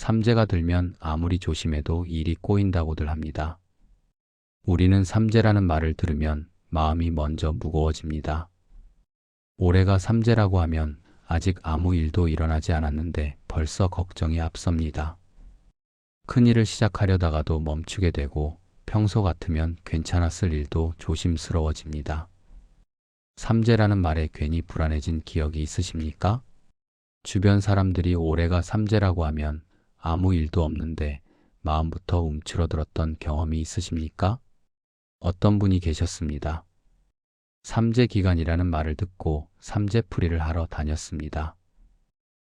삼재가 들면 아무리 조심해도 일이 꼬인다고들 합니다. 우리는 삼재라는 말을 들으면 마음이 먼저 무거워집니다. 올해가 삼재라고 하면 아직 아무 일도 일어나지 않았는데 벌써 걱정이 앞섭니다. 큰일을 시작하려다가도 멈추게 되고 평소 같으면 괜찮았을 일도 조심스러워집니다. 삼재라는 말에 괜히 불안해진 기억이 있으십니까? 주변 사람들이 올해가 삼재라고 하면 아무 일도 없는데 마음부터 움츠러들었던 경험이 있으십니까? 어떤 분이 계셨습니다. 삼재 기간이라는 말을 듣고 삼재풀이를 하러 다녔습니다.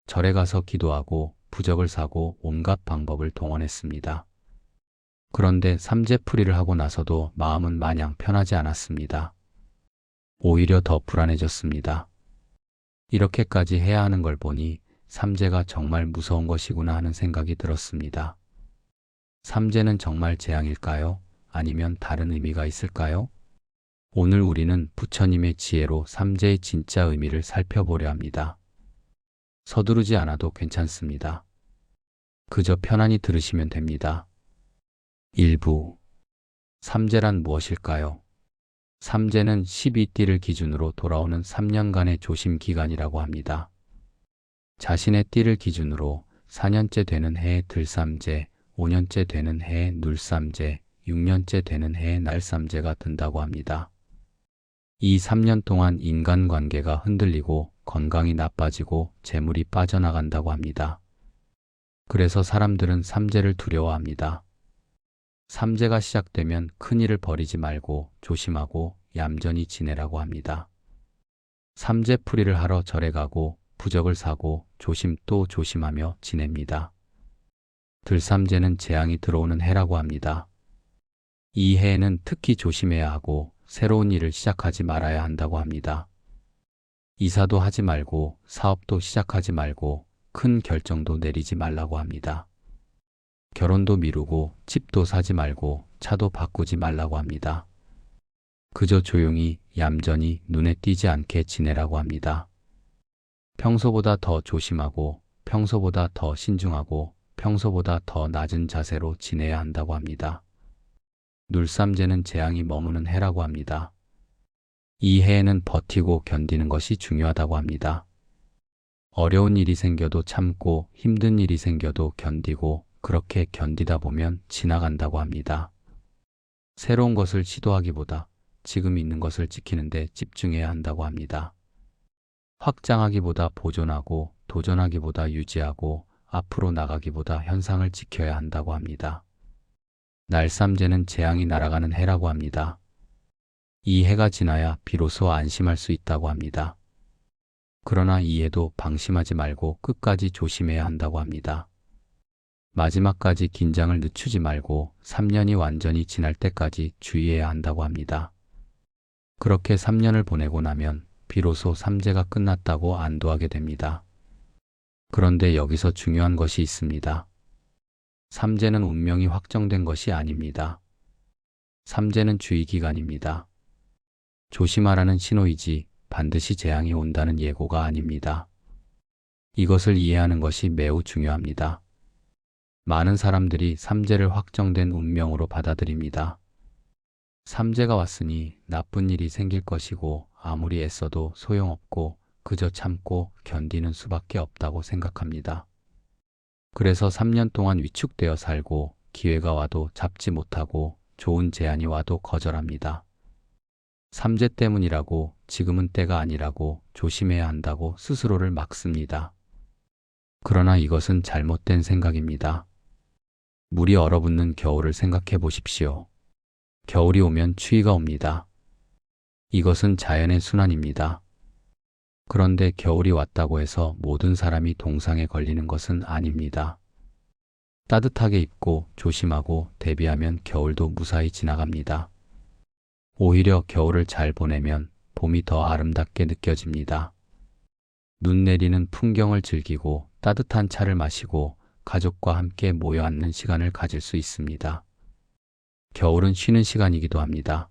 절에 가서 기도하고 부적을 사고 온갖 방법을 동원했습니다. 그런데 삼재풀이를 하고 나서도 마음은 마냥 편하지 않았습니다. 오히려 더 불안해졌습니다. 이렇게까지 해야 하는 걸 보니 삼재가 정말 무서운 것이구나 하는 생각이 들었습니다. 삼재는 정말 재앙일까요? 아니면 다른 의미가 있을까요? 오늘 우리는 부처님의 지혜로 삼재의 진짜 의미를 살펴보려 합니다. 서두르지 않아도 괜찮습니다. 그저 편안히 들으시면 됩니다. 1부. 삼재란 무엇일까요? 삼재는 12띠를 기준으로 돌아오는 3년간의 조심 기간이라고 합니다. 자신의 띠를 기준으로 4년째 되는 해의 들삼재, 5년째 되는 해의 눌삼재, 6년째 되는 해의 날삼재가 든다고 합니다. 이 3년 동안 인간관계가 흔들리고 건강이 나빠지고 재물이 빠져나간다고 합니다. 그래서 사람들은 삼재를 두려워합니다. 삼재가 시작되면 큰일을 벌이지 말고 조심하고 얌전히 지내라고 합니다. 삼재풀이를 하러 절에 가고 부적을 사고 조심 또 조심하며 지냅니다. 들삼재는 재앙이 들어오는 해라고 합니다. 이 해에는 특히 조심해야 하고 새로운 일을 시작하지 말아야 한다고 합니다. 이사도 하지 말고 사업도 시작하지 말고 큰 결정도 내리지 말라고 합니다. 결혼도 미루고 집도 사지 말고 차도 바꾸지 말라고 합니다. 그저 조용히 얌전히 눈에 띄지 않게 지내라고 합니다. 평소보다 더 조심하고 평소보다 더 신중하고 평소보다 더 낮은 자세로 지내야 한다고 합니다. 눌삼재는 재앙이 머무는 해라고 합니다. 이 해에는 버티고 견디는 것이 중요하다고 합니다. 어려운 일이 생겨도 참고 힘든 일이 생겨도 견디고 그렇게 견디다 보면 지나간다고 합니다. 새로운 것을 시도하기보다 지금 있는 것을 지키는 데 집중해야 한다고 합니다. 확장하기보다 보존하고 도전하기보다 유지하고 앞으로 나가기보다 현상을 지켜야 한다고 합니다. 날삼재는 재앙이 날아가는 해라고 합니다. 이 해가 지나야 비로소 안심할 수 있다고 합니다. 그러나 이 해도 방심하지 말고 끝까지 조심해야 한다고 합니다. 마지막까지 긴장을 늦추지 말고 3년이 완전히 지날 때까지 주의해야 한다고 합니다. 그렇게 3년을 보내고 나면 비로소 삼재가 끝났다고 안도하게 됩니다. 그런데 여기서 중요한 것이 있습니다. 삼재는 운명이 확정된 것이 아닙니다. 삼재는 주의기간입니다. 조심하라는 신호이지 반드시 재앙이 온다는 예고가 아닙니다. 이것을 이해하는 것이 매우 중요합니다. 많은 사람들이 삼재를 확정된 운명으로 받아들입니다. 삼재가 왔으니 나쁜 일이 생길 것이고 아무리 애써도 소용없고 그저 참고 견디는 수밖에 없다고 생각합니다. 그래서 3년 동안 위축되어 살고 기회가 와도 잡지 못하고 좋은 제안이 와도 거절합니다. 삼재 때문이라고 지금은 때가 아니라고 조심해야 한다고 스스로를 막습니다. 그러나 이것은 잘못된 생각입니다. 물이 얼어붙는 겨울을 생각해 보십시오. 겨울이 오면 추위가 옵니다. 이것은 자연의 순환입니다. 그런데 겨울이 왔다고 해서 모든 사람이 동상에 걸리는 것은 아닙니다. 따뜻하게 입고 조심하고 대비하면 겨울도 무사히 지나갑니다. 오히려 겨울을 잘 보내면 봄이 더 아름답게 느껴집니다. 눈 내리는 풍경을 즐기고 따뜻한 차를 마시고 가족과 함께 모여 앉는 시간을 가질 수 있습니다. 겨울은 쉬는 시간이기도 합니다.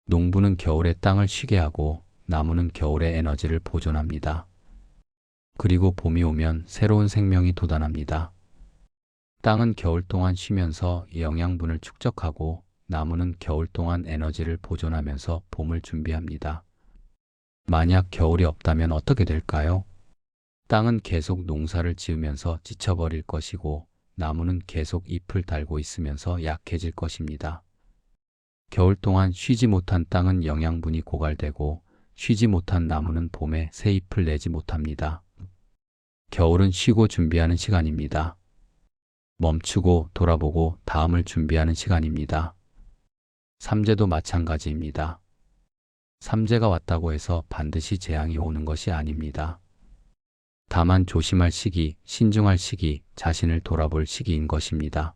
농부는 겨울에 땅을 쉬게 하고 나무는 겨울의 에너지를 보존합니다. 그리고 봄이 오면 새로운 생명이 돋아납니다. 땅은 겨울 동안 쉬면서 영양분을 축적하고 나무는 겨울 동안 에너지를 보존하면서 봄을 준비합니다. 만약 겨울이 없다면 어떻게 될까요? 땅은 계속 농사를 지으면서 지쳐버릴 것이고 나무는 계속 잎을 달고 있으면서 약해질 것입니다. 겨울 동안 쉬지 못한 땅은 영양분이 고갈되고 쉬지 못한 나무는 봄에 새 잎을 내지 못합니다. 겨울은 쉬고 준비하는 시간입니다. 멈추고 돌아보고 다음을 준비하는 시간입니다. 삼재도 마찬가지입니다. 삼재가 왔다고 해서 반드시 재앙이 오는 것이 아닙니다. 다만 조심할 시기, 신중할 시기, 자신을 돌아볼 시기인 것입니다.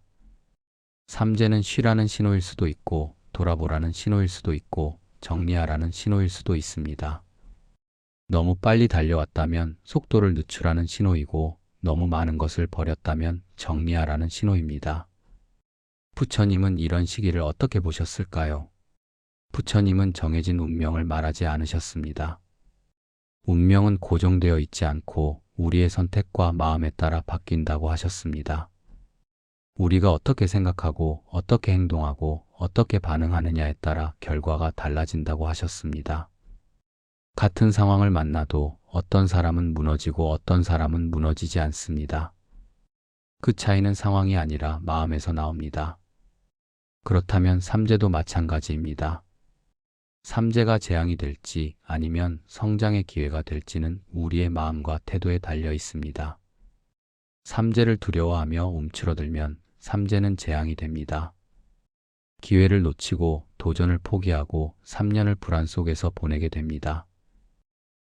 삼재는 쉬라는 신호일 수도 있고 돌아보라는 신호일 수도 있고 정리하라는 신호일 수도 있습니다. 너무 빨리 달려왔다면 속도를 늦추라는 신호이고 너무 많은 것을 버렸다면 정리하라는 신호입니다. 부처님은 이런 시기를 어떻게 보셨을까요? 부처님은 정해진 운명을 말하지 않으셨습니다. 운명은 고정되어 있지 않고 우리의 선택과 마음에 따라 바뀐다고 하셨습니다. 우리가 어떻게 생각하고 어떻게 행동하고 어떻게 반응하느냐에 따라 결과가 달라진다고 하셨습니다. 같은 상황을 만나도 어떤 사람은 무너지고 어떤 사람은 무너지지 않습니다. 그 차이는 상황이 아니라 마음에서 나옵니다. 그렇다면 삼재도 마찬가지입니다. 삼재가 재앙이 될지 아니면 성장의 기회가 될지는 우리의 마음과 태도에 달려 있습니다. 삼재를 두려워하며 움츠러들면 삼재는 재앙이 됩니다. 기회를 놓치고 도전을 포기하고 3년을 불안 속에서 보내게 됩니다.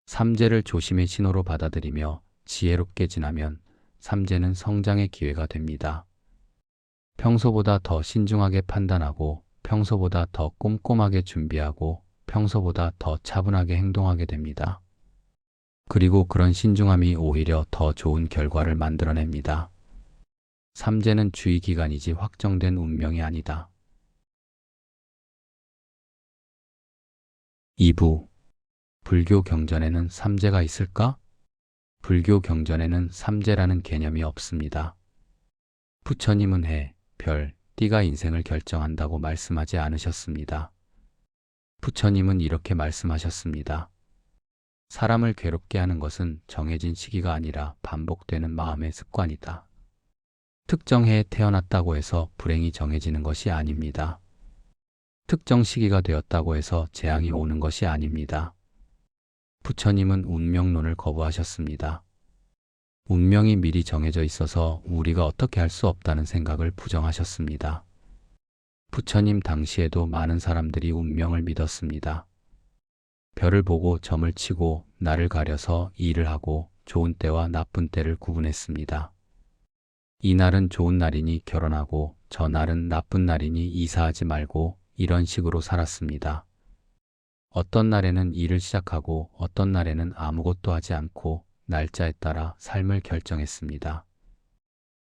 삼재를 조심의 신호로 받아들이며 지혜롭게 지나면 삼재는 성장의 기회가 됩니다. 평소보다 더 신중하게 판단하고 평소보다 더 꼼꼼하게 준비하고 평소보다 더 차분하게 행동하게 됩니다. 그리고 그런 신중함이 오히려 더 좋은 결과를 만들어냅니다. 삼재는 주의 기간이지 확정된 운명이 아니다. 2부 불교 경전에는 삼재가 있을까? 불교 경전에는 삼재라는 개념이 없습니다. 부처님은 해, 별, 띠가 인생을 결정한다고 말씀하지 않으셨습니다. 부처님은 이렇게 말씀하셨습니다. 사람을 괴롭게 하는 것은 정해진 시기가 아니라 반복되는 마음의 습관이다. 특정 해에 태어났다고 해서 불행이 정해지는 것이 아닙니다. 특정 시기가 되었다고 해서 재앙이 오는 것이 아닙니다. 부처님은 운명론을 거부하셨습니다. 운명이 미리 정해져 있어서 우리가 어떻게 할 수 없다는 생각을 부정하셨습니다. 부처님 당시에도 많은 사람들이 운명을 믿었습니다. 별을 보고 점을 치고 날을 가려서 일을 하고 좋은 때와 나쁜 때를 구분했습니다. 이 날은 좋은 날이니 결혼하고 저 날은 나쁜 날이니 이사하지 말고 이런 식으로 살았습니다. 어떤 날에는 일을 시작하고 어떤 날에는 아무것도 하지 않고 날짜에 따라 삶을 결정했습니다.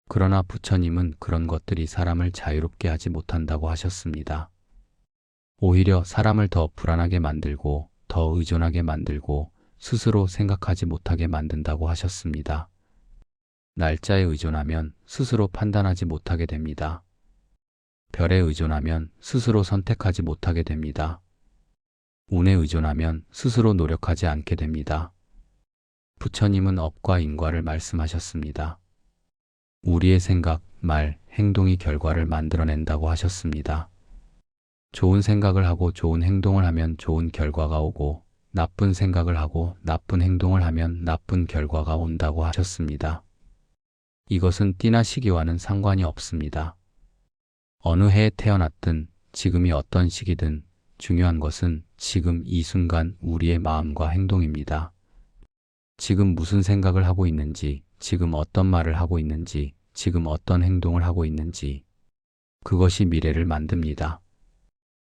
그러나 부처님은 그런 것들이 사람을 자유롭게 하지 못한다고 하셨습니다. 오히려 사람을 더 불안하게 만들고 더 의존하게 만들고 스스로 생각하지 못하게 만든다고 하셨습니다. 날짜에 의존하면 스스로 판단하지 못하게 됩니다. 별에 의존하면 스스로 선택하지 못하게 됩니다. 운에 의존하면 스스로 노력하지 않게 됩니다. 부처님은 업과 인과를 말씀하셨습니다. 우리의 생각, 말, 행동이 결과를 만들어낸다고 하셨습니다. 좋은 생각을 하고 좋은 행동을 하면 좋은 결과가 오고 나쁜 생각을 하고 나쁜 행동을 하면 나쁜 결과가 온다고 하셨습니다. 이것은 띠나 시기와는 상관이 없습니다. 어느 해에 태어났든 지금이 어떤 시기든 중요한 것은 지금 이 순간 우리의 마음과 행동입니다. 지금 무슨 생각을 하고 있는지, 지금 어떤 말을 하고 있는지, 지금 어떤 행동을 하고 있는지, 그것이 미래를 만듭니다.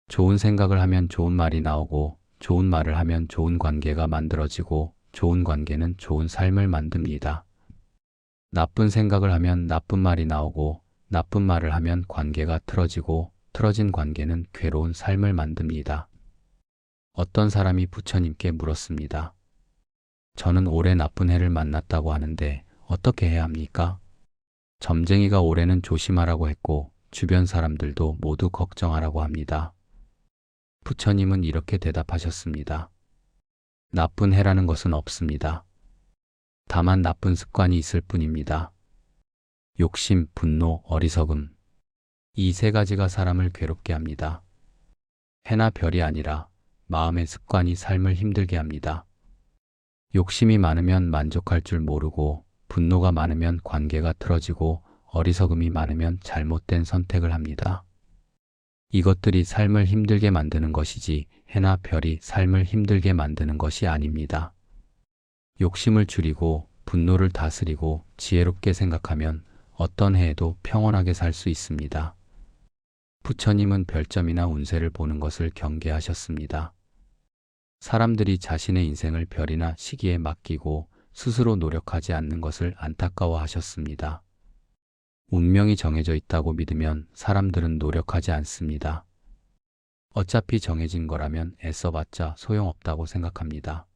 좋은 생각을 하면 좋은 말이 나오고, 좋은 말을 하면 좋은 관계가 만들어지고, 좋은 관계는 좋은 삶을 만듭니다. 나쁜 생각을 하면 나쁜 말이 나오고, 나쁜 말을 하면 관계가 틀어지고, 틀어진 관계는 괴로운 삶을 만듭니다. 어떤 사람이 부처님께 물었습니다. 저는 올해 나쁜 해를 만났다고 하는데 어떻게 해야 합니까? 점쟁이가 올해는 조심하라고 했고 주변 사람들도 모두 걱정하라고 합니다. 부처님은 이렇게 대답하셨습니다. 나쁜 해라는 것은 없습니다. 다만 나쁜 습관이 있을 뿐입니다. 욕심, 분노, 어리석음. 이 세 가지가 사람을 괴롭게 합니다. 해나 별이 아니라 마음의 습관이 삶을 힘들게 합니다. 욕심이 많으면 만족할 줄 모르고, 분노가 많으면 관계가 틀어지고, 어리석음이 많으면 잘못된 선택을 합니다. 이것들이 삶을 힘들게 만드는 것이지 해나 별이 삶을 힘들게 만드는 것이 아닙니다. 욕심을 줄이고 분노를 다스리고 지혜롭게 생각하면 어떤 해에도 평온하게 살 수 있습니다. 부처님은 별점이나 운세를 보는 것을 경계하셨습니다. 사람들이 자신의 인생을 별이나 시기에 맡기고 스스로 노력하지 않는 것을 안타까워하셨습니다. 운명이 정해져 있다고 믿으면 사람들은 노력하지 않습니다. 어차피 정해진 거라면 애써봤자 소용없다고 생각합니다.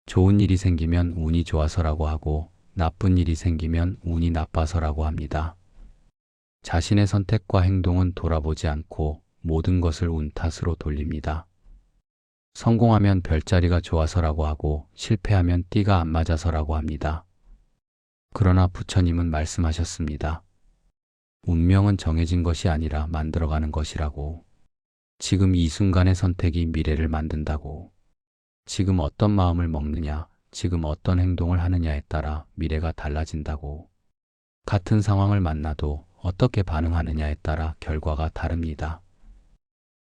좋은 일이 생기면 운이 좋아서라고 하고 나쁜 일이 생기면 운이 나빠서라고 합니다. 자신의 선택과 행동은 돌아보지 않고 모든 것을 운 탓으로 돌립니다. 성공하면 별자리가 좋아서라고 하고 실패하면 띠가 안 맞아서라고 합니다. 그러나 부처님은 말씀하셨습니다. 운명은 정해진 것이 아니라 만들어가는 것이라고. 지금 이 순간의 선택이 미래를 만든다고. 지금 어떤 마음을 먹느냐, 지금 어떤 행동을 하느냐에 따라 미래가 달라진다고. 같은 상황을 만나도 어떻게 반응하느냐에 따라 결과가 다릅니다.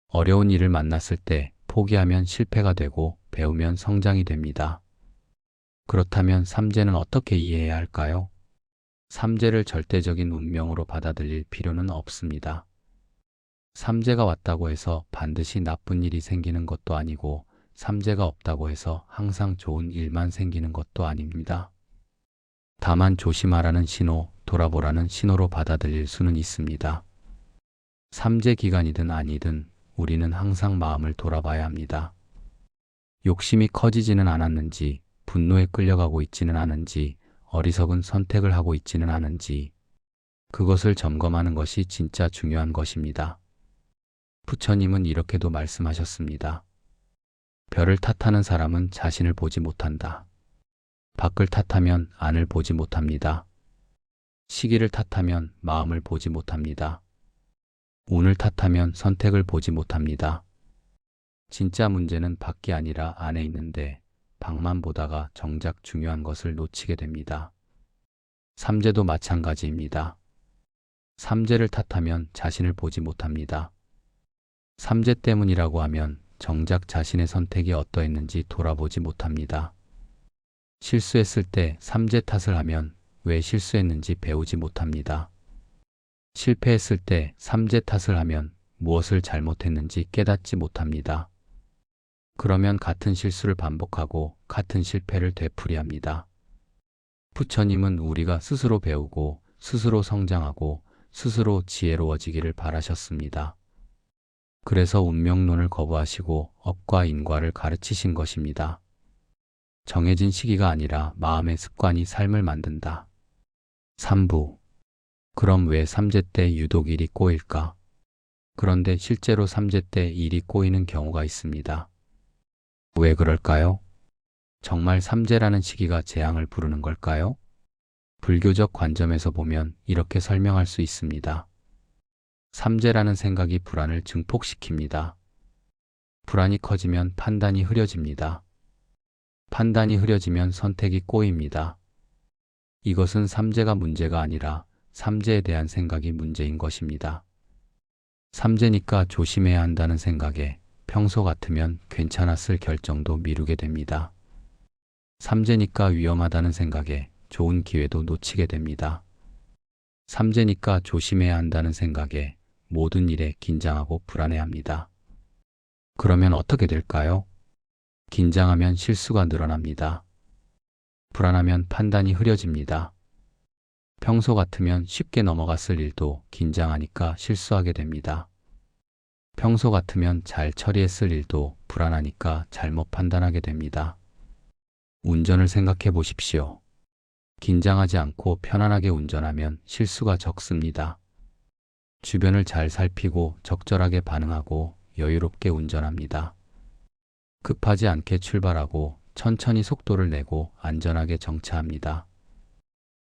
어려운 일을 만났을 때 포기하면 실패가 되고 배우면 성장이 됩니다. 그렇다면 삼재는 어떻게 이해해야 할까요? 삼재를 절대적인 운명으로 받아들일 필요는 없습니다. 삼재가 왔다고 해서 반드시 나쁜 일이 생기는 것도 아니고 삼재가 없다고 해서 항상 좋은 일만 생기는 것도 아닙니다. 다만 조심하라는 신호, 돌아보라는 신호로 받아들일 수는 있습니다. 삼재 기간이든 아니든 우리는 항상 마음을 돌아봐야 합니다. 욕심이 커지지는 않았는지, 분노에 끌려가고 있지는 않은지, 어리석은 선택을 하고 있지는 않은지, 그것을 점검하는 것이 진짜 중요한 것입니다. 부처님은 이렇게도 말씀하셨습니다. 별을 탓하는 사람은 자신을 보지 못한다. 밖을 탓하면 안을 보지 못합니다. 시기를 탓하면 마음을 보지 못합니다. 운을 탓하면 선택을 보지 못합니다. 진짜 문제는 밖이 아니라 안에 있는데 밖만 보다가 정작 중요한 것을 놓치게 됩니다. 삼재도 마찬가지입니다. 삼재를 탓하면 자신을 보지 못합니다. 삼재 때문이라고 하면 정작 자신의 선택이 어떠했는지 돌아보지 못합니다. 실수했을 때 삼재 탓을 하면 왜 실수했는지 배우지 못합니다. 실패했을 때 삼재 탓을 하면 무엇을 잘못했는지 깨닫지 못합니다. 그러면 같은 실수를 반복하고 같은 실패를 되풀이합니다. 부처님은 우리가 스스로 배우고 스스로 성장하고 스스로 지혜로워지기를 바라셨습니다. 그래서 운명론을 거부하시고 업과 인과를 가르치신 것입니다. 정해진 시기가 아니라 마음의 습관이 삶을 만든다. 3부. 그럼 왜 삼재 때 유독 일이 꼬일까? 그런데 실제로 삼재 때 일이 꼬이는 경우가 있습니다. 왜 그럴까요? 정말 삼재라는 시기가 재앙을 부르는 걸까요? 불교적 관점에서 보면 이렇게 설명할 수 있습니다. 삼재라는 생각이 불안을 증폭시킵니다. 불안이 커지면 판단이 흐려집니다. 판단이 흐려지면 선택이 꼬입니다. 이것은 삼재가 문제가 아니라 삼재에 대한 생각이 문제인 것입니다. 삼재니까 조심해야 한다는 생각에 평소 같으면 괜찮았을 결정도 미루게 됩니다. 삼재니까 위험하다는 생각에 좋은 기회도 놓치게 됩니다. 삼재니까 조심해야 한다는 생각에 모든 일에 긴장하고 불안해합니다. 그러면 어떻게 될까요? 긴장하면 실수가 늘어납니다. 불안하면 판단이 흐려집니다. 평소 같으면 쉽게 넘어갔을 일도 긴장하니까 실수하게 됩니다. 평소 같으면 잘 처리했을 일도 불안하니까 잘못 판단하게 됩니다. 운전을 생각해 보십시오. 긴장하지 않고 편안하게 운전하면 실수가 적습니다. 주변을 잘 살피고 적절하게 반응하고 여유롭게 운전합니다. 급하지 않게 출발하고 천천히 속도를 내고 안전하게 정차합니다.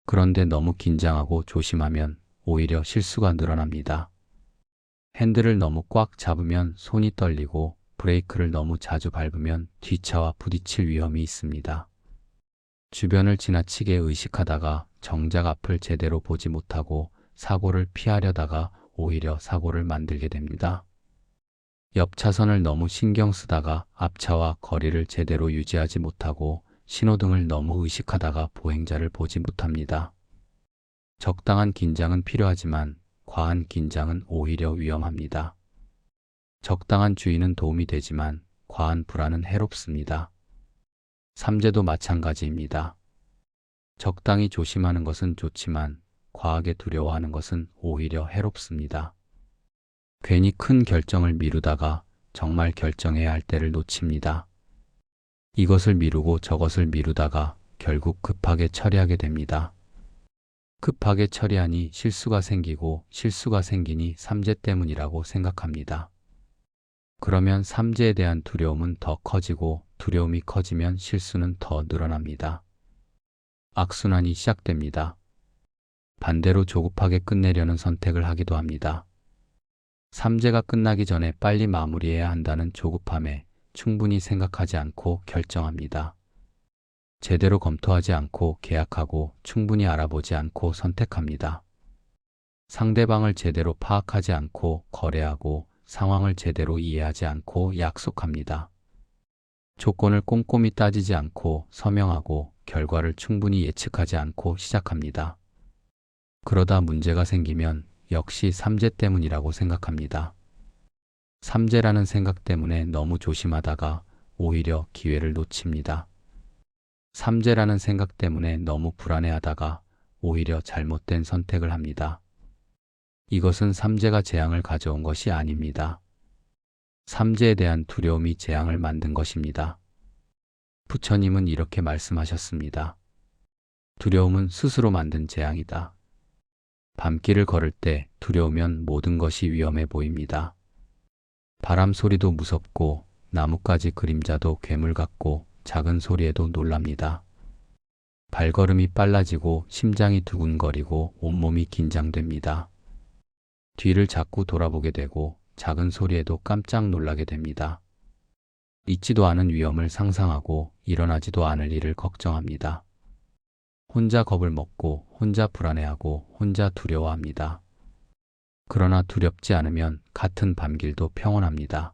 그런데 너무 긴장하고 조심하면 오히려 실수가 늘어납니다. 핸들을 너무 꽉 잡으면 손이 떨리고 브레이크를 너무 자주 밟으면 뒷차와 부딪힐 위험이 있습니다. 주변을 지나치게 의식하다가 정작 앞을 제대로 보지 못하고 사고를 피하려다가 오히려 사고를 만들게 됩니다. 옆 차선을 너무 신경 쓰다가 앞차와 거리를 제대로 유지하지 못하고 신호등을 너무 의식하다가 보행자를 보지 못합니다. 적당한 긴장은 필요하지만 과한 긴장은 오히려 위험합니다. 적당한 주의는 도움이 되지만 과한 불안은 해롭습니다. 삼재도 마찬가지입니다. 적당히 조심하는 것은 좋지만 과하게 두려워하는 것은 오히려 해롭습니다. 괜히 큰 결정을 미루다가 정말 결정해야 할 때를 놓칩니다. 이것을 미루고 저것을 미루다가 결국 급하게 처리하게 됩니다. 급하게 처리하니 실수가 생기고 실수가 생기니 삼재 때문이라고 생각합니다. 그러면 삼재에 대한 두려움은 더 커지고 두려움이 커지면 실수는 더 늘어납니다. 악순환이 시작됩니다. 반대로 조급하게 끝내려는 선택을 하기도 합니다. 삼재가 끝나기 전에 빨리 마무리해야 한다는 조급함에 충분히 생각하지 않고 결정합니다. 제대로 검토하지 않고 계약하고 충분히 알아보지 않고 선택합니다. 상대방을 제대로 파악하지 않고 거래하고 상황을 제대로 이해하지 않고 약속합니다. 조건을 꼼꼼히 따지지 않고 서명하고 결과를 충분히 예측하지 않고 시작합니다. 그러다 문제가 생기면 역시 삼재 때문이라고 생각합니다. 삼재라는 생각 때문에 너무 조심하다가 오히려 기회를 놓칩니다. 삼재라는 생각 때문에 너무 불안해하다가 오히려 잘못된 선택을 합니다. 이것은 삼재가 재앙을 가져온 것이 아닙니다. 삼재에 대한 두려움이 재앙을 만든 것입니다. 부처님은 이렇게 말씀하셨습니다. 두려움은 스스로 만든 재앙이다. 밤길을 걸을 때 두려우면 모든 것이 위험해 보입니다. 바람 소리도 무섭고 나뭇가지 그림자도 괴물 같고 작은 소리에도 놀랍니다. 발걸음이 빨라지고 심장이 두근거리고 온몸이 긴장됩니다. 뒤를 자꾸 돌아보게 되고 작은 소리에도 깜짝 놀라게 됩니다. 있지도 않은 위험을 상상하고 일어나지도 않을 일을 걱정합니다. 혼자 겁을 먹고 혼자 불안해하고 혼자 두려워합니다. 그러나 두렵지 않으면 같은 밤길도 평온합니다.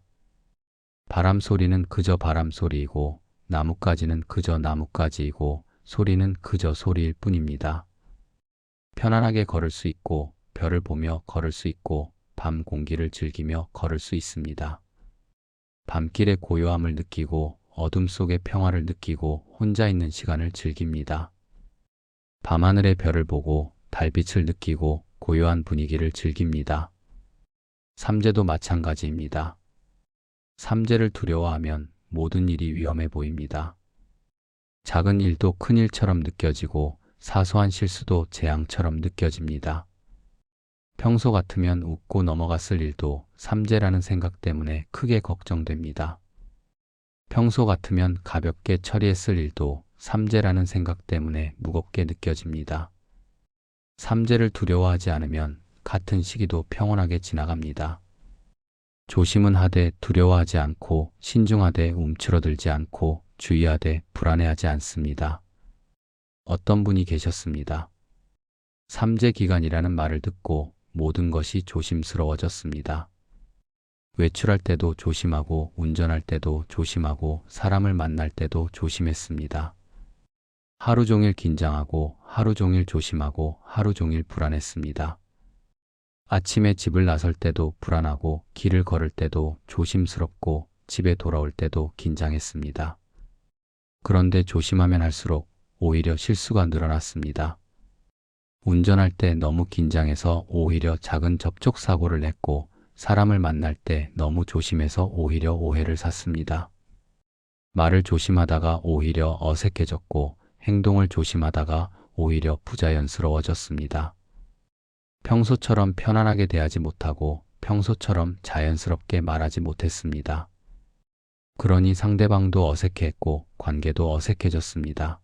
바람 소리는 그저 바람 소리이고 나뭇가지는 그저 나뭇가지이고 소리는 그저 소리일 뿐입니다. 편안하게 걸을 수 있고 별을 보며 걸을 수 있고 밤 공기를 즐기며 걸을 수 있습니다. 밤길의 고요함을 느끼고 어둠 속의 평화를 느끼고 혼자 있는 시간을 즐깁니다. 밤하늘의 별을 보고 달빛을 느끼고 고요한 분위기를 즐깁니다. 삼재도 마찬가지입니다. 삼재를 두려워하면 모든 일이 위험해 보입니다. 작은 일도 큰 일처럼 느껴지고 사소한 실수도 재앙처럼 느껴집니다. 평소 같으면 웃고 넘어갔을 일도 삼재라는 생각 때문에 크게 걱정됩니다. 평소 같으면 가볍게 처리했을 일도 삼재라는 생각 때문에 무겁게 느껴집니다. 삼재를 두려워하지 않으면 같은 시기도 평온하게 지나갑니다. 조심은 하되 두려워하지 않고 신중하되 움츠러들지 않고 주의하되 불안해하지 않습니다. 어떤 분이 계셨습니다. 삼재 기간이라는 말을 듣고 모든 것이 조심스러워졌습니다. 외출할 때도 조심하고 운전할 때도 조심하고 사람을 만날 때도 조심했습니다. 하루 종일 긴장하고 하루 종일 조심하고 하루 종일 불안했습니다. 아침에 집을 나설 때도 불안하고 길을 걸을 때도 조심스럽고 집에 돌아올 때도 긴장했습니다. 그런데 조심하면 할수록 오히려 실수가 늘어났습니다. 운전할 때 너무 긴장해서 오히려 작은 접촉 사고를 냈고 사람을 만날 때 너무 조심해서 오히려 오해를 샀습니다. 말을 조심하다가 오히려 어색해졌고 행동을 조심하다가 오히려 부자연스러워졌습니다. 평소처럼 편안하게 대하지 못하고 평소처럼 자연스럽게 말하지 못했습니다. 그러니 상대방도 어색해했고 관계도 어색해졌습니다.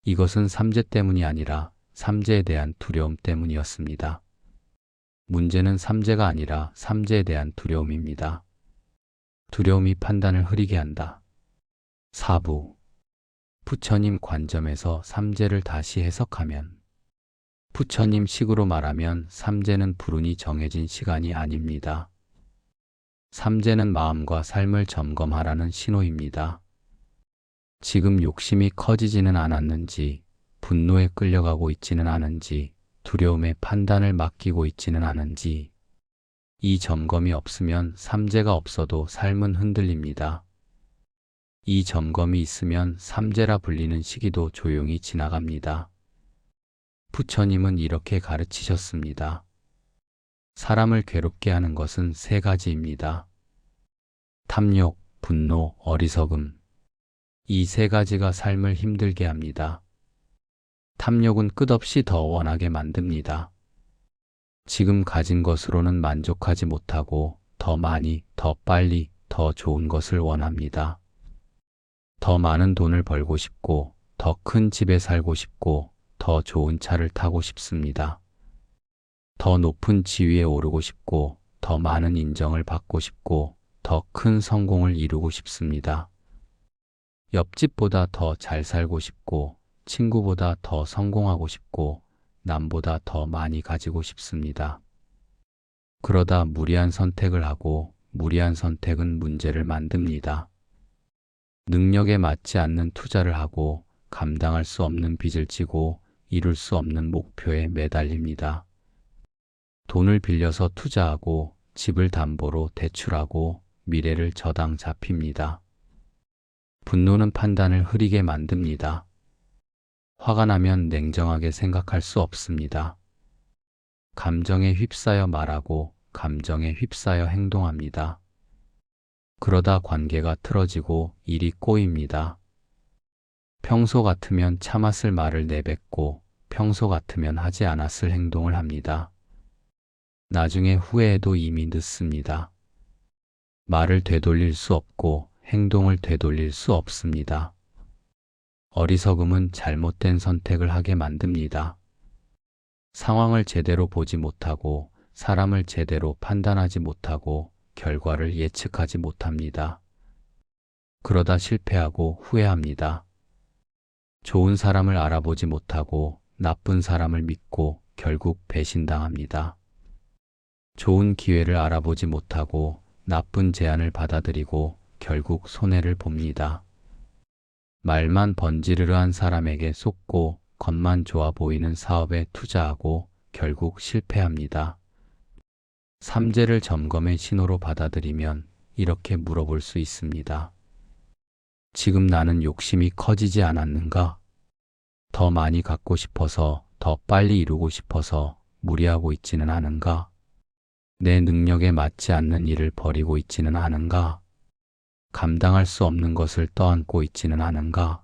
이것은 삼재 때문이 아니라 삼재에 대한 두려움 때문이었습니다. 문제는 삼재가 아니라 삼재에 대한 두려움입니다. 두려움이 판단을 흐리게 한다. 4부 부처님 관점에서 삼재를 다시 해석하면 부처님 식으로 말하면 삼재는 불운이 정해진 시간이 아닙니다. 삼재는 마음과 삶을 점검하라는 신호입니다. 지금 욕심이 커지지는 않았는지, 분노에 끌려가고 있지는 않은지, 두려움에 판단을 맡기고 있지는 않은지, 이 점검이 없으면 삼재가 없어도 삶은 흔들립니다. 이 점검이 있으면 삼재라 불리는 시기도 조용히 지나갑니다. 부처님은 이렇게 가르치셨습니다. 사람을 괴롭게 하는 것은 세 가지입니다. 탐욕, 분노, 어리석음. 이 세 가지가 삶을 힘들게 합니다. 탐욕은 끝없이 더 원하게 만듭니다. 지금 가진 것으로는 만족하지 못하고 더 많이, 더 빨리, 더 좋은 것을 원합니다. 더 많은 돈을 벌고 싶고, 더 큰 집에 살고 싶고, 더 좋은 차를 타고 싶습니다. 더 높은 지위에 오르고 싶고, 더 많은 인정을 받고 싶고, 더 큰 성공을 이루고 싶습니다. 옆집보다 더 잘 살고 싶고, 친구보다 더 성공하고 싶고, 남보다 더 많이 가지고 싶습니다. 그러다 무리한 선택을 하고, 무리한 선택은 문제를 만듭니다. 능력에 맞지 않는 투자를 하고, 감당할 수 없는 빚을 지고, 이룰 수 없는 목표에 매달립니다. 돈을 빌려서 투자하고, 집을 담보로 대출하고, 미래를 저당 잡힙니다. 분노는 판단을 흐리게 만듭니다. 화가 나면 냉정하게 생각할 수 없습니다. 감정에 휩싸여 말하고 감정에 휩싸여 행동합니다. 그러다 관계가 틀어지고 일이 꼬입니다. 평소 같으면 참았을 말을 내뱉고 평소 같으면 하지 않았을 행동을 합니다. 나중에 후회해도 이미 늦습니다. 말을 되돌릴 수 없고 행동을 되돌릴 수 없습니다. 어리석음은 잘못된 선택을 하게 만듭니다. 상황을 제대로 보지 못하고 사람을 제대로 판단하지 못하고 결과를 예측하지 못합니다. 그러다 실패하고 후회합니다. 좋은 사람을 알아보지 못하고 나쁜 사람을 믿고 결국 배신당합니다. 좋은 기회를 알아보지 못하고 나쁜 제안을 받아들이고 결국 손해를 봅니다. 말만 번지르르한 사람에게 속고 겉만 좋아 보이는 사업에 투자하고 결국 실패합니다. 삼재를 점검의 신호로 받아들이면 이렇게 물어볼 수 있습니다. 지금 나는 욕심이 커지지 않았는가? 더 많이 갖고 싶어서, 더 빨리 이루고 싶어서 무리하고 있지는 않은가? 내 능력에 맞지 않는 일을 벌이고 있지는 않은가? 감당할 수 없는 것을 떠안고 있지는 않은가?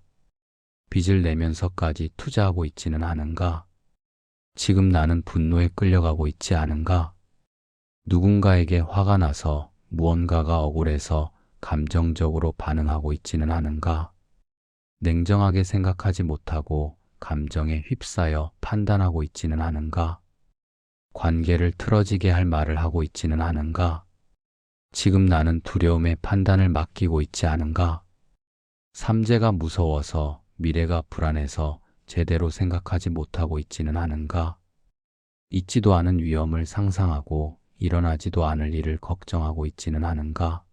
빚을 내면서까지 투자하고 있지는 않은가? 지금 나는 분노에 끌려가고 있지 않은가? 누군가에게 화가 나서 무언가가 억울해서 감정적으로 반응하고 있지는 않은가? 냉정하게 생각하지 못하고 감정에 휩싸여 판단하고 있지는 않은가? 관계를 틀어지게 할 말을 하고 있지는 않은가? 지금 나는 두려움에 판단을 맡기고 있지 않은가? 삼재가 무서워서 미래가 불안해서 제대로 생각하지 못하고 있지는 않은가? 있지도 않은 위험을 상상하고 일어나지도 않을 일을 걱정하고 있지는 않은가?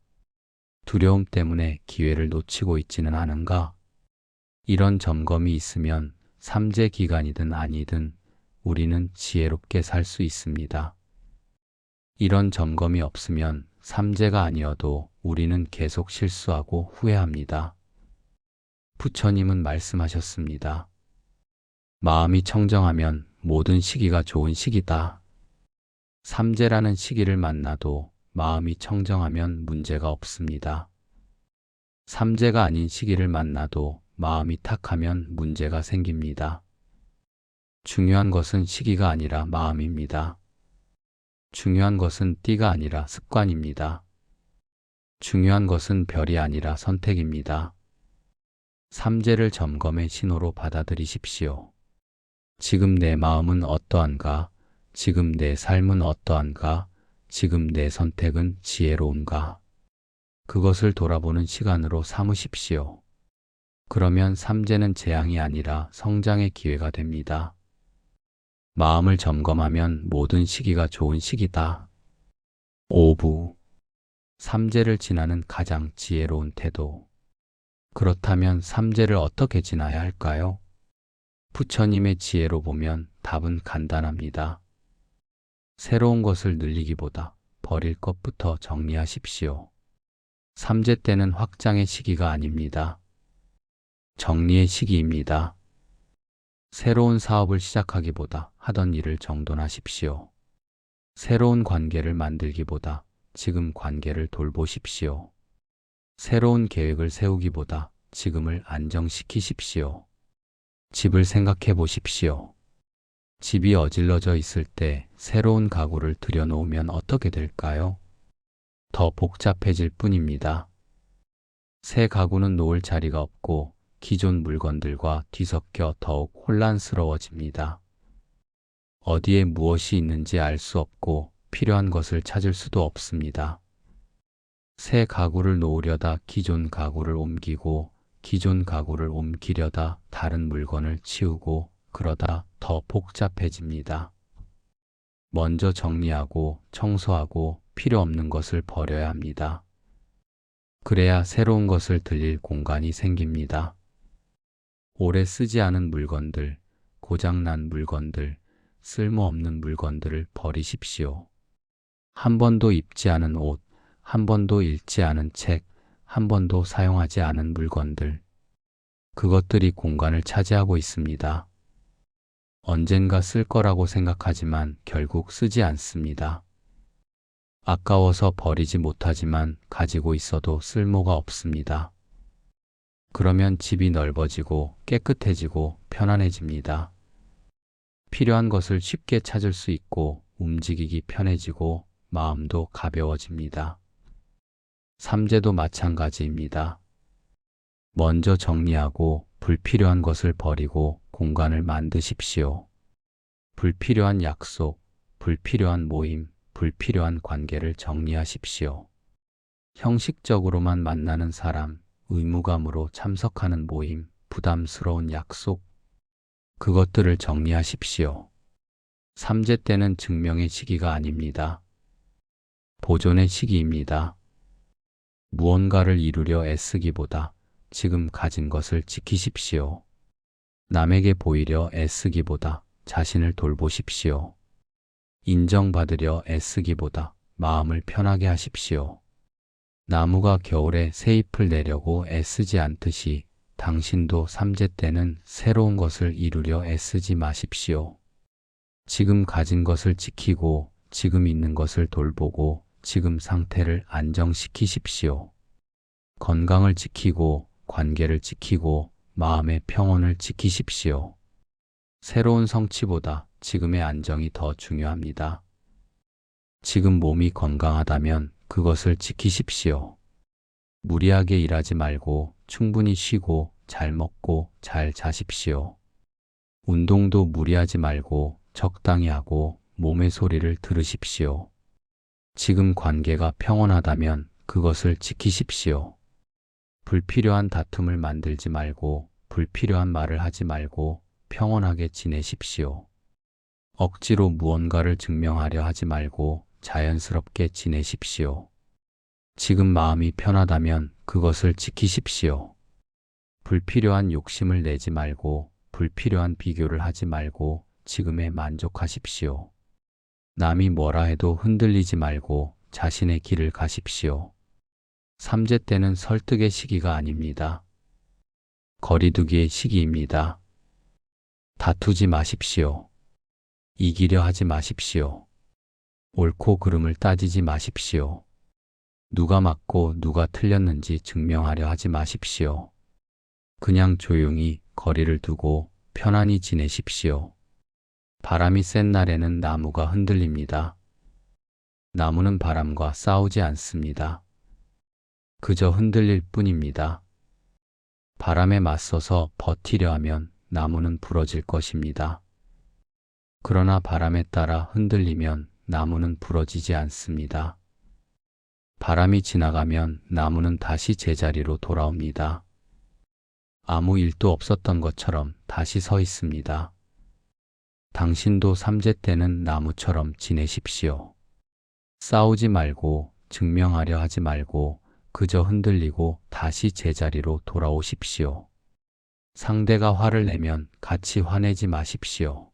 두려움 때문에 기회를 놓치고 있지는 않은가? 이런 점검이 있으면 삼재 기간이든 아니든 우리는 지혜롭게 살 수 있습니다. 이런 점검이 없으면 삼재가 아니어도 우리는 계속 실수하고 후회합니다. 부처님은 말씀하셨습니다. 마음이 청정하면 모든 시기가 좋은 시기다. 삼재라는 시기를 만나도 마음이 청정하면 문제가 없습니다. 삼재가 아닌 시기를 만나도 마음이 탁하면 문제가 생깁니다. 중요한 것은 시기가 아니라 마음입니다. 중요한 것은 띠가 아니라 습관입니다. 중요한 것은 별이 아니라 선택입니다. 삼재를 점검의 신호로 받아들이십시오. 지금 내 마음은 어떠한가? 지금 내 삶은 어떠한가? 지금 내 선택은 지혜로운가? 그것을 돌아보는 시간으로 삼으십시오. 그러면 삼재는 재앙이 아니라 성장의 기회가 됩니다. 마음을 점검하면 모든 시기가 좋은 시기다. 오부. 삼재를 지나는 가장 지혜로운 태도. 그렇다면 삼재를 어떻게 지나야 할까요? 부처님의 지혜로 보면 답은 간단합니다. 새로운 것을 늘리기보다 버릴 것부터 정리하십시오. 삼재 때는 확장의 시기가 아닙니다. 정리의 시기입니다. 새로운 사업을 시작하기보다 하던 일을 정돈하십시오. 새로운 관계를 만들기보다 지금 관계를 돌보십시오. 새로운 계획을 세우기보다 지금을 안정시키십시오. 집을 생각해 보십시오. 집이 어질러져 있을 때 새로운 가구를 들여놓으면 어떻게 될까요? 더 복잡해질 뿐입니다. 새 가구는 놓을 자리가 없고 기존 물건들과 뒤섞여 더욱 혼란스러워집니다. 어디에 무엇이 있는지 알 수 없고 필요한 것을 찾을 수도 없습니다. 새 가구를 놓으려다 기존 가구를 옮기고 기존 가구를 옮기려다 다른 물건을 치우고 그러다 더 복잡해집니다. 먼저 정리하고 청소하고 필요 없는 것을 버려야 합니다. 그래야 새로운 것을 들릴 공간이 생깁니다. 오래 쓰지 않은 물건들, 고장난 물건들, 쓸모없는 물건들을 버리십시오. 한 번도 입지 않은 옷, 한 번도 읽지 않은 책, 한 번도 사용하지 않은 물건들. 그것들이 공간을 차지하고 있습니다. 언젠가 쓸 거라고 생각하지만 결국 쓰지 않습니다. 아까워서 버리지 못하지만 가지고 있어도 쓸모가 없습니다. 그러면 집이 넓어지고 깨끗해지고 편안해집니다. 필요한 것을 쉽게 찾을 수 있고 움직이기 편해지고 마음도 가벼워집니다. 삼재도 마찬가지입니다. 먼저 정리하고 불필요한 것을 버리고 공간을 만드십시오. 불필요한 약속, 불필요한 모임, 불필요한 관계를 정리하십시오. 형식적으로만 만나는 사람, 의무감으로 참석하는 모임, 부담스러운 약속, 그것들을 정리하십시오. 삼재 때는 증명의 시기가 아닙니다. 보존의 시기입니다. 무언가를 이루려 애쓰기보다 지금 가진 것을 지키십시오. 남에게 보이려 애쓰기보다 자신을 돌보십시오. 인정받으려 애쓰기보다 마음을 편하게 하십시오. 나무가 겨울에 새 잎을 내려고 애쓰지 않듯이 당신도 삼재 때는 새로운 것을 이루려 애쓰지 마십시오. 지금 가진 것을 지키고 지금 있는 것을 돌보고 지금 상태를 안정시키십시오. 건강을 지키고 관계를 지키고 마음의 평온을 지키십시오. 새로운 성취보다 지금의 안정이 더 중요합니다. 지금 몸이 건강하다면 그것을 지키십시오. 무리하게 일하지 말고 충분히 쉬고 잘 먹고 잘 자십시오. 운동도 무리하지 말고 적당히 하고 몸의 소리를 들으십시오. 지금 관계가 평온하다면 그것을 지키십시오. 불필요한 다툼을 만들지 말고 불필요한 말을 하지 말고 평온하게 지내십시오. 억지로 무언가를 증명하려 하지 말고 자연스럽게 지내십시오. 지금 마음이 편하다면 그것을 지키십시오. 불필요한 욕심을 내지 말고 불필요한 비교를 하지 말고 지금에 만족하십시오. 남이 뭐라 해도 흔들리지 말고 자신의 길을 가십시오. 삼재 때는 설득의 시기가 아닙니다. 거리두기의 시기입니다. 다투지 마십시오. 이기려 하지 마십시오. 옳고 그름을 따지지 마십시오. 누가 맞고 누가 틀렸는지 증명하려 하지 마십시오. 그냥 조용히 거리를 두고 편안히 지내십시오. 바람이 센 날에는 나무가 흔들립니다. 나무는 바람과 싸우지 않습니다. 그저 흔들릴 뿐입니다. 바람에 맞서서 버티려 하면 나무는 부러질 것입니다. 그러나 바람에 따라 흔들리면 나무는 부러지지 않습니다. 바람이 지나가면 나무는 다시 제자리로 돌아옵니다. 아무 일도 없었던 것처럼 다시 서 있습니다. 당신도 삼재 때는 나무처럼 지내십시오. 싸우지 말고 증명하려 하지 말고 그저 흔들리고 다시 제자리로 돌아오십시오. 상대가 화를 내면 같이 화내지 마십시오.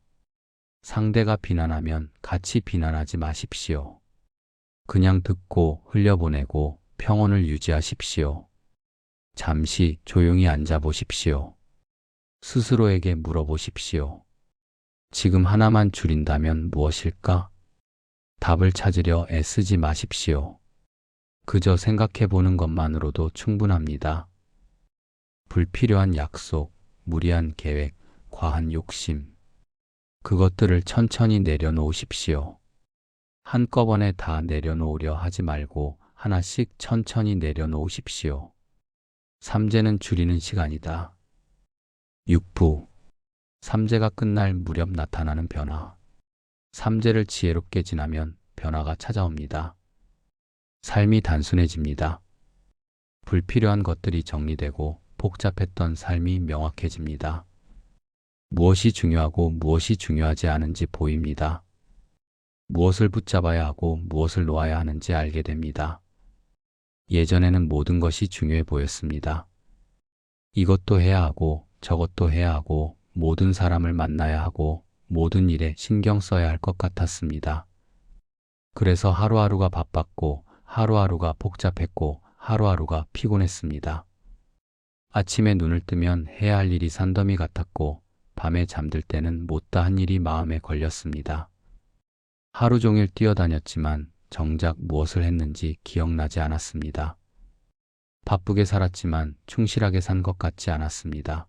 상대가 비난하면 같이 비난하지 마십시오. 그냥 듣고 흘려보내고 평온을 유지하십시오. 잠시 조용히 앉아보십시오. 스스로에게 물어보십시오. 지금 하나만 줄인다면 무엇일까? 답을 찾으려 애쓰지 마십시오. 그저 생각해보는 것만으로도 충분합니다. 불필요한 약속, 무리한 계획, 과한 욕심. 그것들을 천천히 내려놓으십시오. 한꺼번에 다 내려놓으려 하지 말고 하나씩 천천히 내려놓으십시오. 삼재는 줄이는 시간이다. 6부. 삼재가 끝날 무렵 나타나는 변화. 삼재를 지혜롭게 지나면 변화가 찾아옵니다. 삶이 단순해집니다. 불필요한 것들이 정리되고 복잡했던 삶이 명확해집니다. 무엇이 중요하고 무엇이 중요하지 않은지 보입니다. 무엇을 붙잡아야 하고 무엇을 놓아야 하는지 알게 됩니다. 예전에는 모든 것이 중요해 보였습니다. 이것도 해야 하고 저것도 해야 하고 모든 사람을 만나야 하고 모든 일에 신경 써야 할 것 같았습니다. 그래서 하루하루가 바빴고 하루하루가 복잡했고 하루하루가 피곤했습니다. 아침에 눈을 뜨면 해야 할 일이 산더미 같았고 밤에 잠들 때는 못다 한 일이 마음에 걸렸습니다. 하루 종일 뛰어다녔지만 정작 무엇을 했는지 기억나지 않았습니다. 바쁘게 살았지만 충실하게 산 것 같지 않았습니다.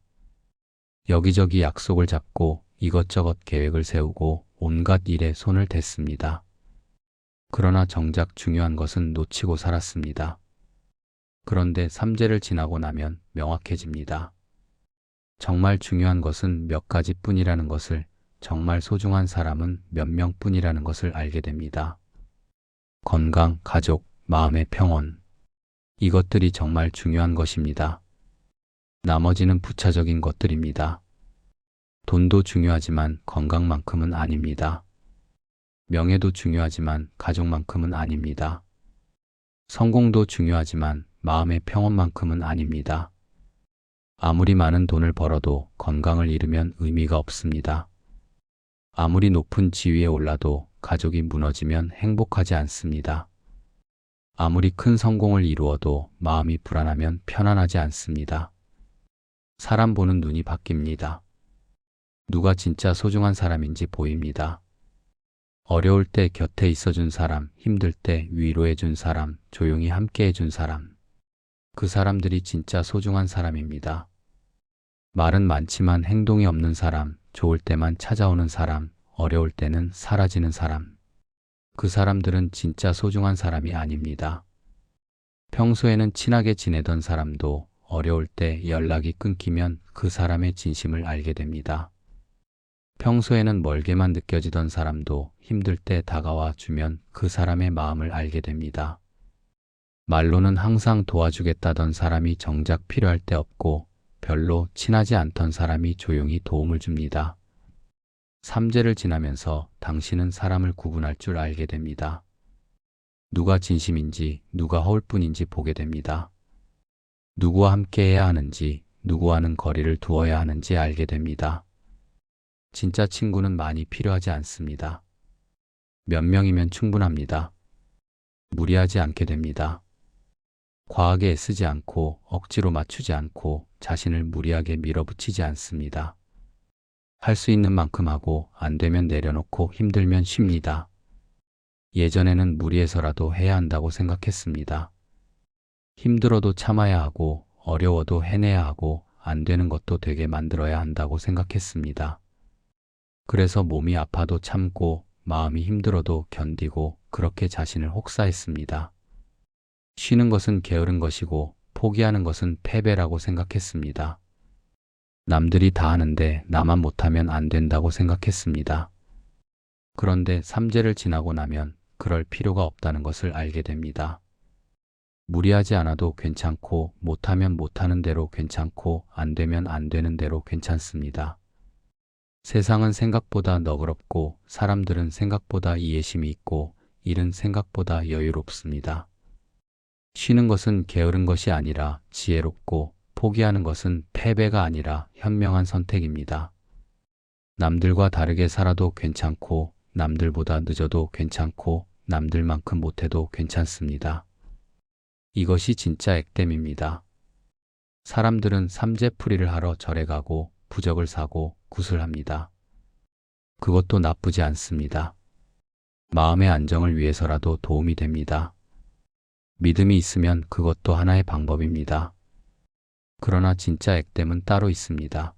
여기저기 약속을 잡고 이것저것 계획을 세우고 온갖 일에 손을 댔습니다. 그러나 정작 중요한 것은 놓치고 살았습니다. 그런데 삼재를 지나고 나면 명확해집니다. 정말 중요한 것은 몇 가지뿐이라는 것을, 정말 소중한 사람은 몇 명뿐이라는 것을 알게 됩니다. 건강, 가족, 마음의 평온. 이것들이 정말 중요한 것입니다. 나머지는 부차적인 것들입니다. 돈도 중요하지만 건강만큼은 아닙니다. 명예도 중요하지만 가족만큼은 아닙니다. 성공도 중요하지만 마음의 평온만큼은 아닙니다. 아무리 많은 돈을 벌어도 건강을 잃으면 의미가 없습니다. 아무리 높은 지위에 올라도 가족이 무너지면 행복하지 않습니다. 아무리 큰 성공을 이루어도 마음이 불안하면 편안하지 않습니다. 사람 보는 눈이 바뀝니다. 누가 진짜 소중한 사람인지 보입니다. 어려울 때 곁에 있어준 사람, 힘들 때 위로해준 사람, 조용히 함께해준 사람. 그 사람들이 진짜 소중한 사람입니다. 말은 많지만 행동이 없는 사람, 좋을 때만 찾아오는 사람, 어려울 때는 사라지는 사람. 그 사람들은 진짜 소중한 사람이 아닙니다. 평소에는 친하게 지내던 사람도 어려울 때 연락이 끊기면 그 사람의 진심을 알게 됩니다. 평소에는 멀게만 느껴지던 사람도 힘들 때 다가와 주면 그 사람의 마음을 알게 됩니다. 말로는 항상 도와주겠다던 사람이 정작 필요할 때 없고 별로 친하지 않던 사람이 조용히 도움을 줍니다. 삼재를 지나면서 당신은 사람을 구분할 줄 알게 됩니다. 누가 진심인지, 누가 허울뿐인지 보게 됩니다. 누구와 함께 해야 하는지, 누구와는 거리를 두어야 하는지 알게 됩니다. 진짜 친구는 많이 필요하지 않습니다. 몇 명이면 충분합니다. 무리하지 않게 됩니다. 과하게 애쓰지 않고 억지로 맞추지 않고 자신을 무리하게 밀어붙이지 않습니다. 할 수 있는 만큼 하고 안 되면 내려놓고 힘들면 쉽니다. 예전에는 무리해서라도 해야 한다고 생각했습니다. 힘들어도 참아야 하고 어려워도 해내야 하고 안 되는 것도 되게 만들어야 한다고 생각했습니다. 그래서 몸이 아파도 참고 마음이 힘들어도 견디고 그렇게 자신을 혹사했습니다. 쉬는 것은 게으른 것이고 포기하는 것은 패배라고 생각했습니다. 남들이 다 하는데 나만 못하면 안 된다고 생각했습니다. 그런데 삼재를 지나고 나면 그럴 필요가 없다는 것을 알게 됩니다. 무리하지 않아도 괜찮고 못하면 못하는 대로 괜찮고 안 되면 안 되는 대로 괜찮습니다. 세상은 생각보다 너그럽고 사람들은 생각보다 이해심이 있고 일은 생각보다 여유롭습니다. 쉬는 것은 게으른 것이 아니라 지혜롭고 포기하는 것은 패배가 아니라 현명한 선택입니다. 남들과 다르게 살아도 괜찮고 남들보다 늦어도 괜찮고 남들만큼 못해도 괜찮습니다. 이것이 진짜 액땜입니다. 사람들은 삼재풀이를 하러 절에 가고 부적을 사고 구슬합니다. 그것도 나쁘지 않습니다. 마음의 안정을 위해서라도 도움이 됩니다. 믿음이 있으면 그것도 하나의 방법입니다. 그러나 진짜 액땜은 따로 있습니다.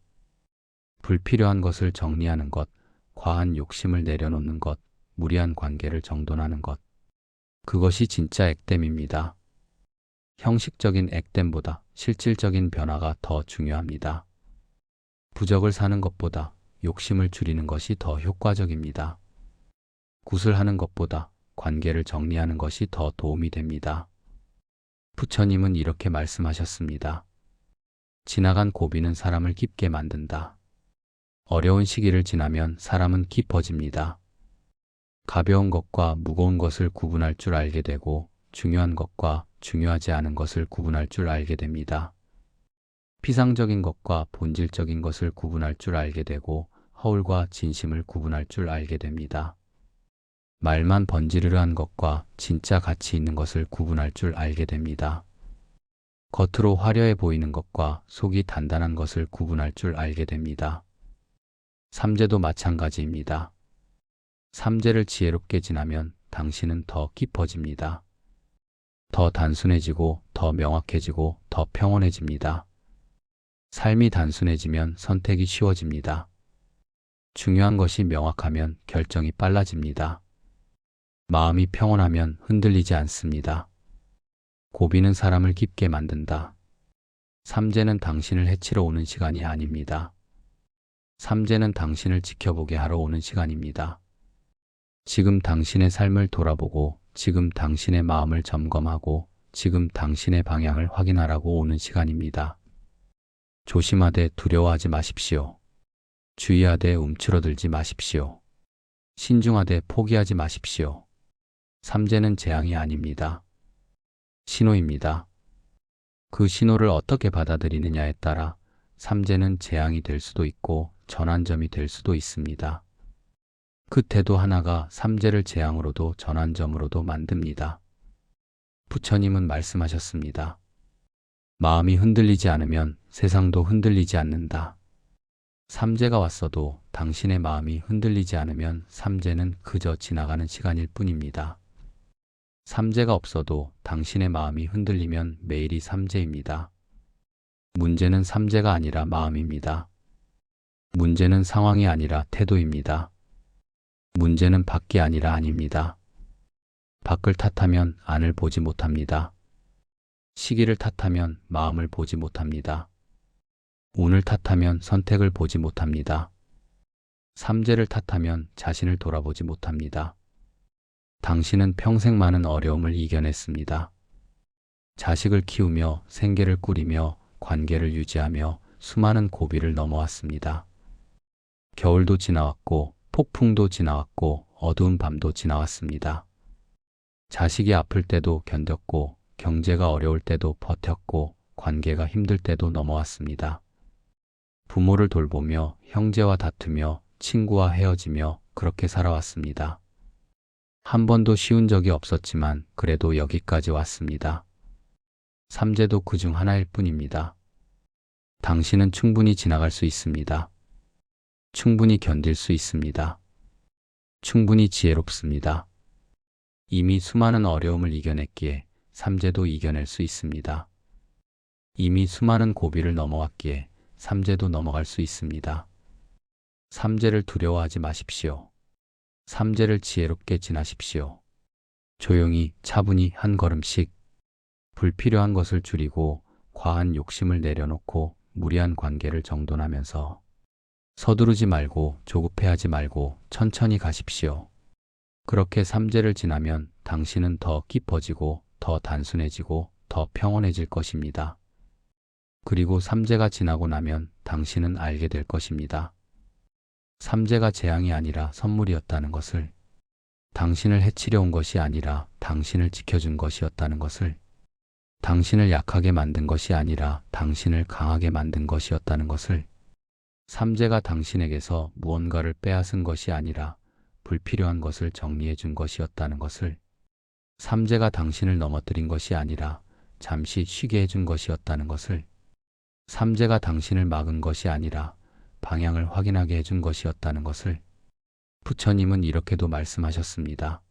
불필요한 것을 정리하는 것, 과한 욕심을 내려놓는 것, 무리한 관계를 정돈하는 것. 그것이 진짜 액땜입니다. 형식적인 액땜보다 실질적인 변화가 더 중요합니다. 부적을 사는 것보다 욕심을 줄이는 것이 더 효과적입니다. 구슬하는 것보다 관계를 정리하는 것이 더 도움이 됩니다. 부처님은 이렇게 말씀하셨습니다. 지나간 고비는 사람을 깊게 만든다. 어려운 시기를 지나면 사람은 깊어집니다. 가벼운 것과 무거운 것을 구분할 줄 알게 되고 중요한 것과 중요하지 않은 것을 구분할 줄 알게 됩니다. 피상적인 것과 본질적인 것을 구분할 줄 알게 되고 허울과 진심을 구분할 줄 알게 됩니다. 말만 번지르르한 것과 진짜 가치 있는 것을 구분할 줄 알게 됩니다. 겉으로 화려해 보이는 것과 속이 단단한 것을 구분할 줄 알게 됩니다. 삼재도 마찬가지입니다. 삼재를 지혜롭게 지나면 당신은 더 깊어집니다. 더 단순해지고 더 명확해지고 더 평온해집니다. 삶이 단순해지면 선택이 쉬워집니다. 중요한 것이 명확하면 결정이 빨라집니다. 마음이 평온하면 흔들리지 않습니다. 고비는 사람을 깊게 만든다. 삼재는 당신을 해치러 오는 시간이 아닙니다. 삼재는 당신을 지켜보게 하러 오는 시간입니다. 지금 당신의 삶을 돌아보고 지금 당신의 마음을 점검하고 지금 당신의 방향을 확인하라고 오는 시간입니다. 조심하되 두려워하지 마십시오. 주의하되 움츠러들지 마십시오. 신중하되 포기하지 마십시오. 삼재는 재앙이 아닙니다. 신호입니다. 그 신호를 어떻게 받아들이느냐에 따라 삼재는 재앙이 될 수도 있고 전환점이 될 수도 있습니다. 그 태도 하나가 삼재를 재앙으로도 전환점으로도 만듭니다. 부처님은 말씀하셨습니다. 마음이 흔들리지 않으면 세상도 흔들리지 않는다. 삼재가 왔어도 당신의 마음이 흔들리지 않으면 삼재는 그저 지나가는 시간일 뿐입니다. 삼재가 없어도 당신의 마음이 흔들리면 매일이 삼재입니다. 문제는 삼재가 아니라 마음입니다. 문제는 상황이 아니라 태도입니다. 문제는 밖이 아니라 안입니다. 밖을 탓하면 안을 보지 못합니다. 시기를 탓하면 마음을 보지 못합니다. 운을 탓하면 선택을 보지 못합니다. 삼재를 탓하면 자신을 돌아보지 못합니다. 당신은 평생 많은 어려움을 이겨냈습니다. 자식을 키우며 생계를 꾸리며 관계를 유지하며 수많은 고비를 넘어왔습니다. 겨울도 지나왔고 폭풍도 지나왔고 어두운 밤도 지나왔습니다. 자식이 아플 때도 견뎠고 경제가 어려울 때도 버텼고 관계가 힘들 때도 넘어왔습니다. 부모를 돌보며 형제와 다투며 친구와 헤어지며 그렇게 살아왔습니다. 한 번도 쉬운 적이 없었지만 그래도 여기까지 왔습니다. 삼재도 그중 하나일 뿐입니다. 당신은 충분히 지나갈 수 있습니다. 충분히 견딜 수 있습니다. 충분히 지혜롭습니다. 이미 수많은 어려움을 이겨냈기에 삼재도 이겨낼 수 있습니다. 이미 수많은 고비를 넘어왔기에 삼재도 넘어갈 수 있습니다. 삼재를 두려워하지 마십시오. 삼재를 지혜롭게 지나십시오. 조용히 차분히 한 걸음씩 불필요한 것을 줄이고 과한 욕심을 내려놓고 무리한 관계를 정돈하면서 서두르지 말고 조급해하지 말고 천천히 가십시오. 그렇게 삼재를 지나면 당신은 더 깊어지고 더 단순해지고 더 평온해질 것입니다. 그리고 삼재가 지나고 나면 당신은 알게 될 것입니다. 삼재가 재앙이 아니라 선물이었다는 것을, 당신을 해치려 온 것이 아니라 당신을 지켜준 것이었다는 것을, 당신을 약하게 만든 것이 아니라 당신을 강하게 만든 것이었다는 것을, 삼재가 당신에게서 무언가를 빼앗은 것이 아니라 불필요한 것을 정리해 준 것이었다는 것을, 삼재가 당신을 넘어뜨린 것이 아니라 잠시 쉬게 해준 것이었다는 것을, 삼재가 당신을 막은 것이 아니라 방향을 확인하게 해준 것이었다는 것을 부처님은 이렇게도 말씀하셨습니다.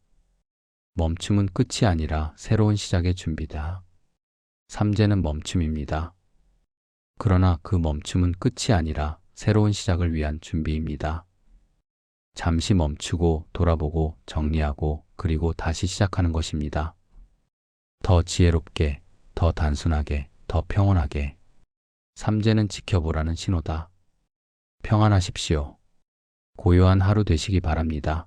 멈춤은 끝이 아니라 새로운 시작의 준비다. 삼재는 멈춤입니다. 그러나 그 멈춤은 끝이 아니라 새로운 시작을 위한 준비입니다. 잠시 멈추고 돌아보고 정리하고 그리고 다시 시작하는 것입니다. 더 지혜롭게, 더 단순하게, 더 평온하게. 삼재는 지켜보라는 신호다. 평안하십시오. 고요한 하루 되시기 바랍니다.